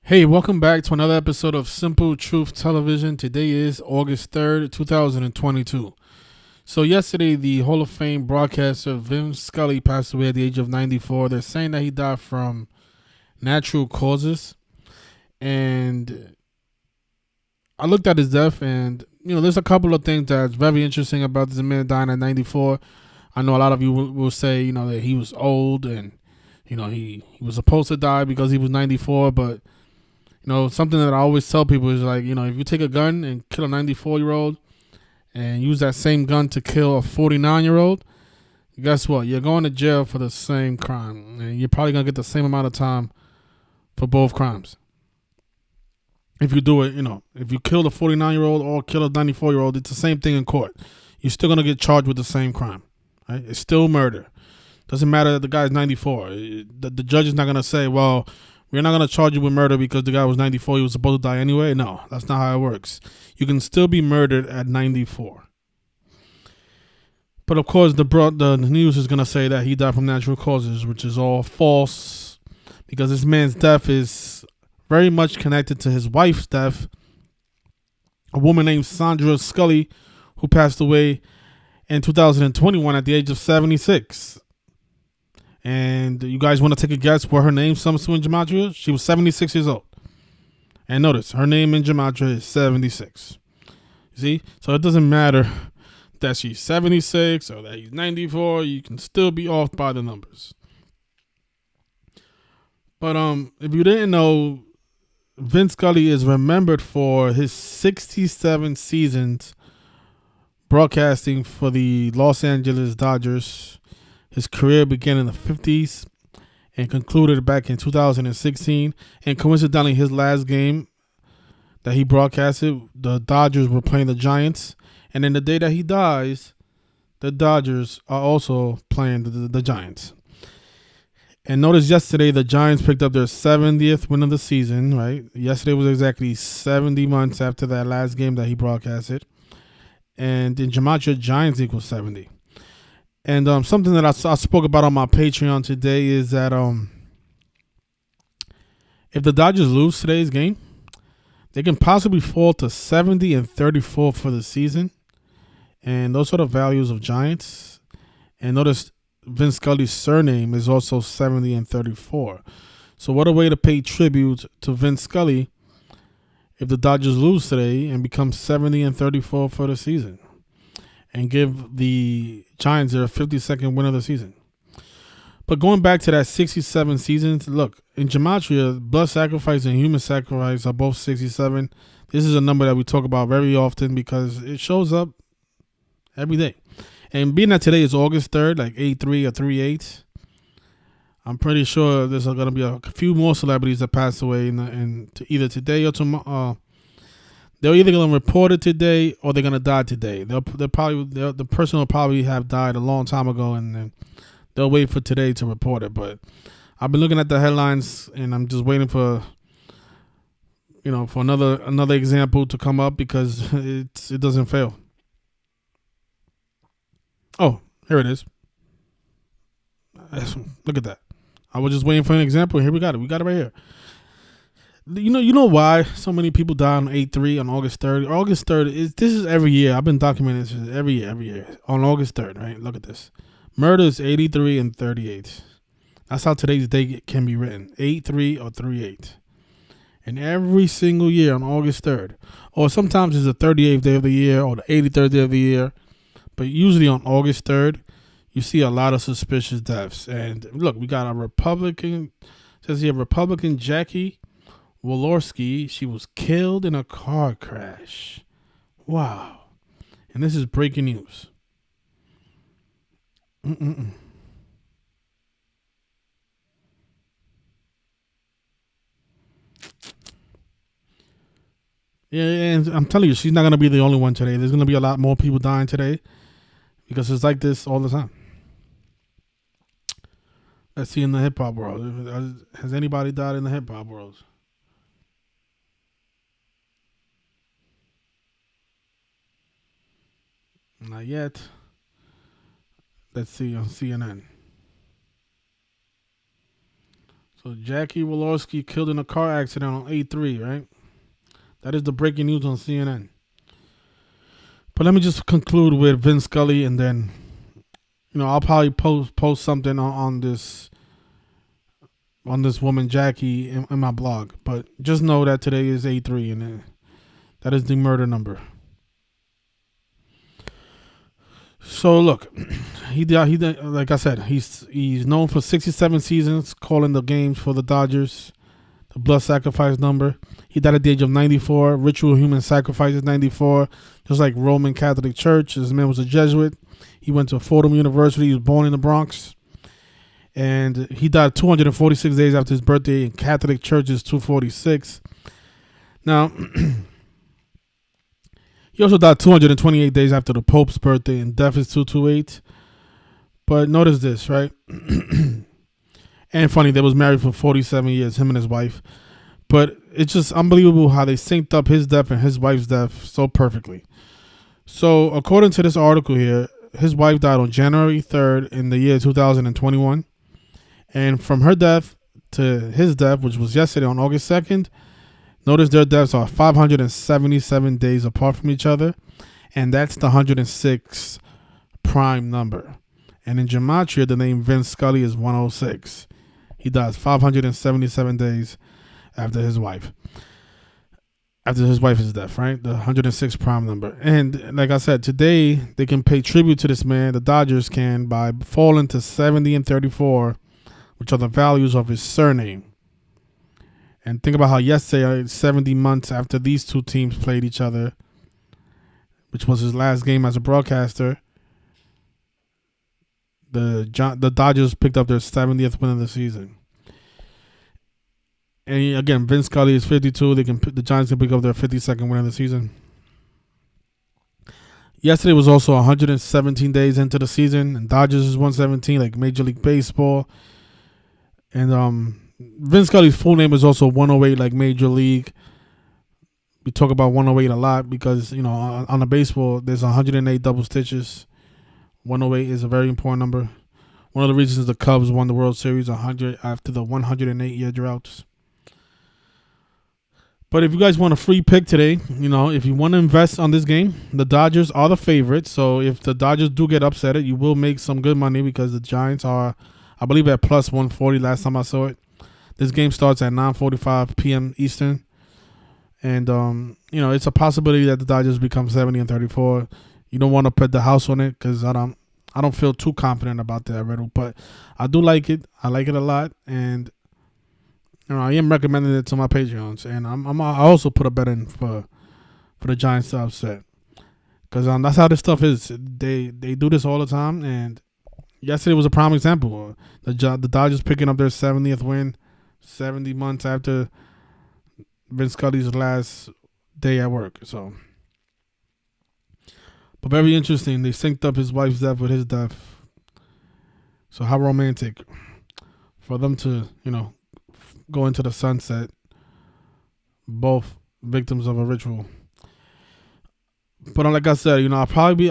Hey, welcome back to another episode of Simple Truth Television. Today is August 3rd, 2022. So yesterday, the Hall of Fame broadcaster Vin Scully passed away at the age of 94. They're saying that he died from natural causes. And I looked at his death and, there's a couple of things that's very interesting about this man dying at 94. I know a lot of you will say, that he was old and, he was supposed to die because he was 94, but something that I always tell people is like, if you take a gun and kill a 94-year-old and use that same gun to kill a 49-year-old, guess what? You're going to jail for the same crime. And you're probably going to get the same amount of time for both crimes. If you do it, if you kill the 49-year-old or kill a 94-year-old, it's the same thing in court. You're still going to get charged with the same crime. Right? It's still murder. Doesn't matter that the guy's 94. The judge is not going to say, well, we're not going to charge you with murder because the guy was 94. He was supposed to die anyway. No, that's not how it works. You can still be murdered at 94. But of course, the news is going to say that he died from natural causes, which is all false because this man's death is very much connected to his wife's death, a woman named Vin Scully, who passed away in 2021 at the age of 76. And you guys want to take a guess where her name sums to in Gematria? She was 76 years old. And notice, her name in Gematria is 76. You see? So it doesn't matter that she's 76 or that he's 94. You can still be off by the numbers. But if you didn't know, Vin Scully is remembered for his 67 seasons broadcasting for the Los Angeles Dodgers. His career began in the 50s and concluded back in 2016. And coincidentally, his last game that he broadcasted, the Dodgers were playing the Giants. And then the day that he dies, the Dodgers are also playing the Giants. And notice yesterday, the Giants picked up their 70th win of the season, right? Yesterday was exactly 70 months after that last game that he broadcasted. And in Gematria, Giants equals 70. And something that I spoke about on my Patreon today is that if the Dodgers lose today's game, they can possibly fall to 70 and 34 for the season. And those are the values of Giants. And notice Vin Scully's surname is also 70 and 34. So what a way to pay tribute to Vin Scully if the Dodgers lose today and become 70 and 34 for the season. And give the Giants their 52nd win of the season. But going back to that 67 seasons, look, in Gematria, blood sacrifice and human sacrifice are both 67. This is a number that we talk about very often because it shows up every day. And being that today is August 3rd, like 8-3 or 3-8, I'm pretty sure there's going to be a few more celebrities that pass away in either today or tomorrow. They're either going to report it today or they're going to die today. The person will probably have died a long time ago, and then they'll wait for today to report it. But I've been looking at the headlines, and I'm just waiting for another example to come up because it doesn't fail. Oh, here it is. Look at that. I was just waiting for an example. Here we got it. We got it right here. You know why so many people die on 8-3 on August 3rd? August 3rd, this is every year. I've been documenting this every year. On August 3rd, right? Look at this. Murder is 83 and 38. That's how today's day can be written. 8-3 or 3-8. And every single year on August 3rd, or sometimes it's the 38th day of the year or the 83rd day of the year, but usually on August 3rd, you see a lot of suspicious deaths. And look, we got a Republican, says here, Republican Jackie Walorski, she was killed in a car crash. Wow. And this is breaking news. Yeah, and I'm telling you, she's not going to be the only one today. There's going to be a lot more people dying today because it's like this all the time. Let's see in the hip-hop world. Has anybody died in the hip-hop world? Not yet. Let's see on CNN. So Jackie Walorski killed in a car accident on 8/3, right? That is the breaking news on CNN. But let me just conclude with Vin Scully, and then I'll probably post something on this woman Jackie in my blog. But just know that today is 8/3, and that is the murder number. So look, he like I said, he's known for 67 seasons calling the games for the Dodgers. The blood sacrifice number. He died at the age of 94. Ritual human sacrifice is 94. Just like Roman Catholic Church. This man was a Jesuit. He went to Fordham University. He was born in the Bronx. And he died 246 days after his birthday. In Catholic Church is 246. Now, he also died 228 days after the Pope's birthday, and death is 228. But notice this, right? And funny, they was married for 47 years, him and his wife. But it's just unbelievable how they synced up his death and his wife's death so perfectly. So according to this article here, his wife died on January 3rd in the year 2021. And from her death to his death, which was yesterday on August 2nd, notice their deaths are 577 days apart from each other. And that's the 106 prime number. And in Gematria, the name Vin Scully is 106. He dies 577 days after his wife. After his wife's death, right? The 106 prime number. And like I said, today they can pay tribute to this man. The Dodgers can by falling to 70 and 34, which are the values of his surname. And think about how yesterday, 70 months after these two teams played each other, which was his last game as a broadcaster, the Dodgers picked up their 70th win of the season. And again, Vin Scully is 52. The Giants can pick up their 52nd win of the season. Yesterday was also 117 days into the season, and Dodgers is 117, like Major League Baseball. And Vin Scully's full name is also 108, like Major League. We talk about 108 a lot because on the baseball there's 108 double stitches. 108 is a very important number. One of the reasons the Cubs won the World Series 100 after the 108-year droughts. But if you guys want a free pick today, if you want to invest on this game, the Dodgers are the favorite. So if the Dodgers do get upset, you will make some good money because the Giants are, I believe, at plus 140 last time I saw it. This game starts at 9:45 p.m. Eastern. And, it's a possibility that the Dodgers become 70 and 34. You don't want to put the house on it because I don't feel too confident about that riddle. But I do like it. I like it a lot. And I am recommending it to my Patreons, and I also put a bet in for the Giants to upset, because that's how this stuff is. They do this all the time, and yesterday was a prime example. The Dodgers picking up their 70th win, 70 months after Vin Scully's last day at work. So, but very interesting. They synced up his wife's death with his death. So how romantic for them to go into the sunset, both victims of a ritual. But like I said, I probably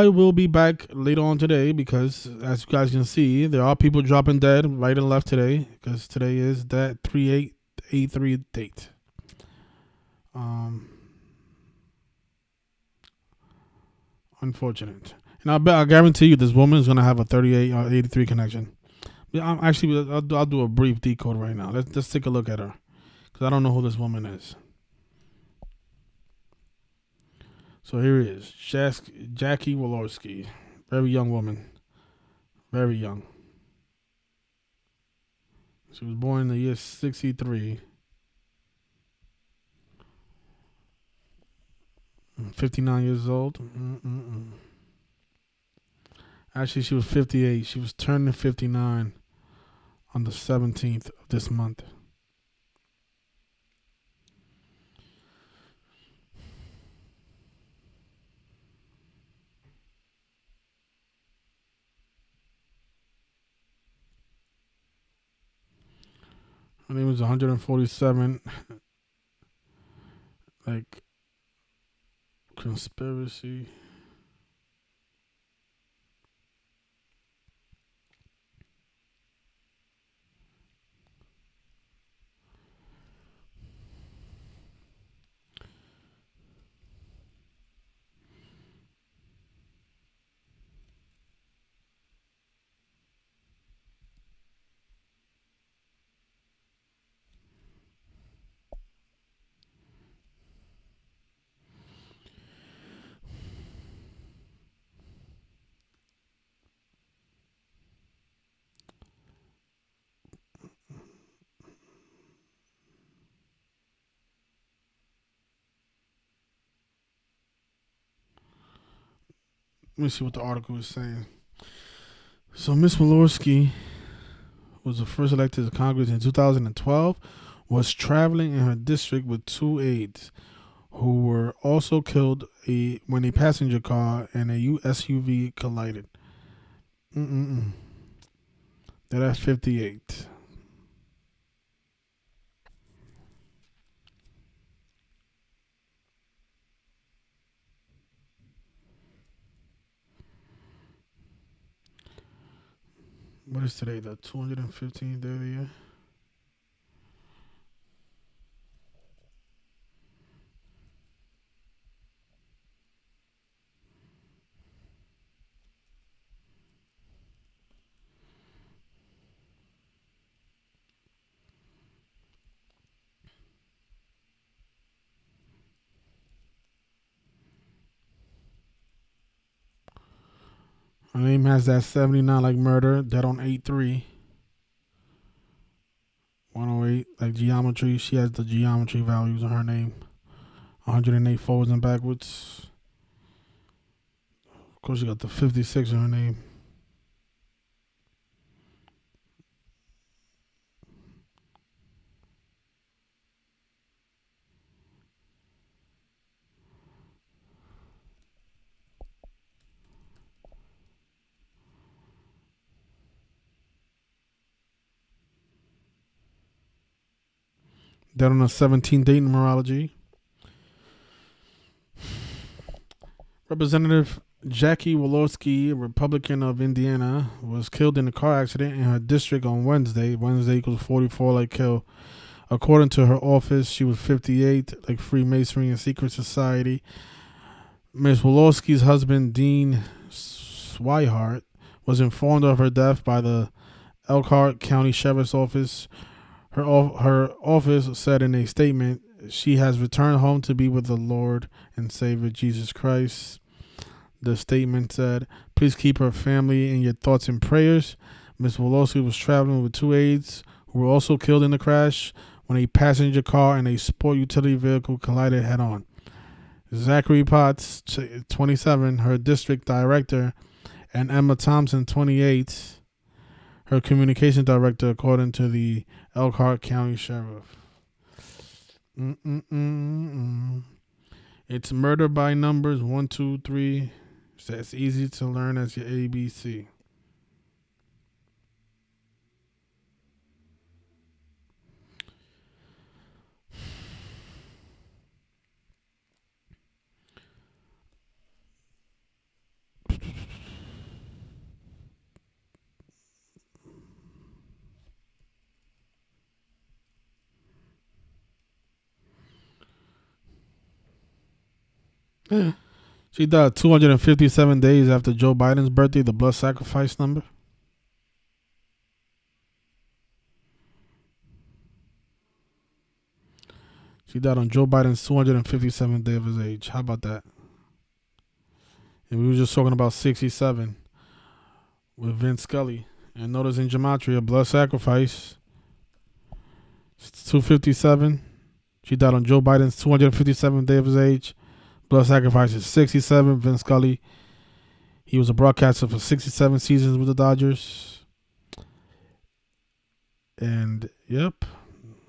will be back later on today because, as you guys can see, there are people dropping dead right and left today because today is that 3883 date. Unfortunate, and I guarantee you, this woman is gonna have a 38 or 83 connection. I'll do a brief decode right now. Let's take a look at her, because I don't know who this woman is. So here it is, Jackie Walorski, very young woman, very young. She was born in the year 63. 59 years old. Actually, she was 58. She was turning 59 on the 17th of this month. Her name was 147. Like, conspiracy. Let me see what the article is saying. So Miss Walorski was the first elected to Congress in 2012, was traveling in her district with two aides who were also killed when a passenger car and a SUV collided. They're at 58. What is today? The 215th day of the year? Her name has that 79 like murder, dead on 8-3. 108 like geometry. She has the geometry values on her name. 108 forwards and backwards. Of course, she got the 56 on her name. Dead on a 17 date numerology. Representative Jackie Walorski, a Republican of Indiana, was killed in a car accident in her district on Wednesday. Wednesday equals 44 like kill. According to her office, she was 58 like Freemasonry and secret society. Ms. Walorski's husband, Dean Swihart, was informed of her death by the Elkhart County Sheriff's Office. Her office said in a statement, she has returned home to be with the Lord and Savior Jesus Christ. The statement said, please keep her family in your thoughts and prayers. Ms. Walorski was traveling with two aides who were also killed in the crash when a passenger car and a sport utility vehicle collided head-on. Zachary Potts, 27, her district director, and Emma Thompson, 28, her communication director, according to the Elkhart County Sheriff. It's murder by numbers, 1, 2, 3. So it's easy to learn as your ABC. She died 257 days after Joe Biden's birthday, the blood sacrifice number. She died on Joe Biden's 257th day of his age. How about that? And we were just talking about 67 with Vin Scully. And notice in gematria, blood sacrifice, 257. She died on Joe Biden's 257th day of his age. Blood sacrifice is 67. Vin Scully, he was a broadcaster for 67 seasons with the Dodgers. And, yep,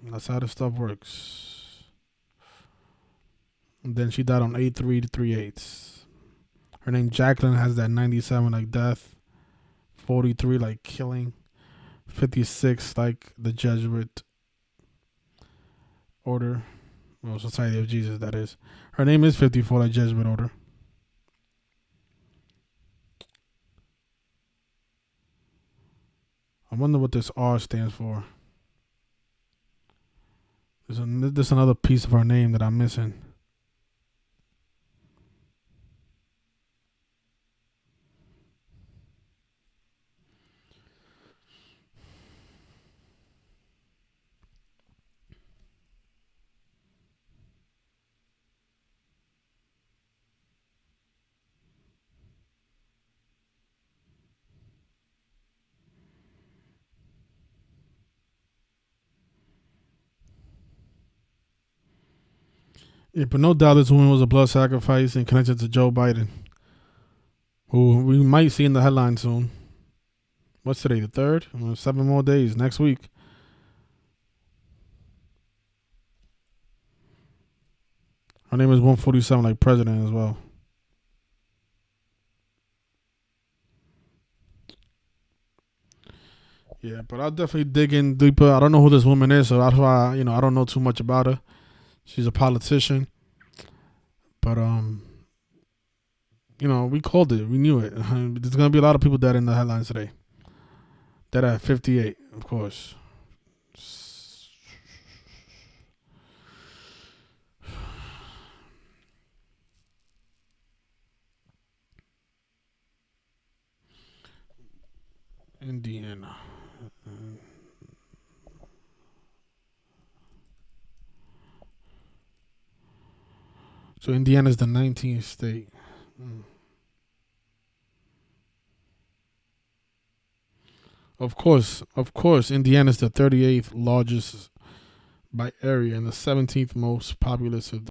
that's how this stuff works. And then she died on 8-3 to 3/8. Her name Jacqueline has that 97 like death, 43 like killing, 56 like the Jesuit order. Well, Society of Jesus, that is. Her name is 54 like Jesuit order. I wonder what this R stands for. There's another piece of her name that I'm missing. Yeah, but no doubt this woman was a blood sacrifice and connected to Joe Biden. who we might see in the headline soon. What's today, the 3rd? 7 more days, next week. Her name is 147, like president as well. Yeah, but I'll definitely dig in deeper. I don't know who this woman is, so that's why I don't know too much about her. She's a politician, but we called it. We knew it. There's gonna be a lot of people dead in the headlines today. Dead at 58, of course. Indiana. So Indiana's the 19th state. Of course, Indiana's the 38th largest by area and the 17th most populous of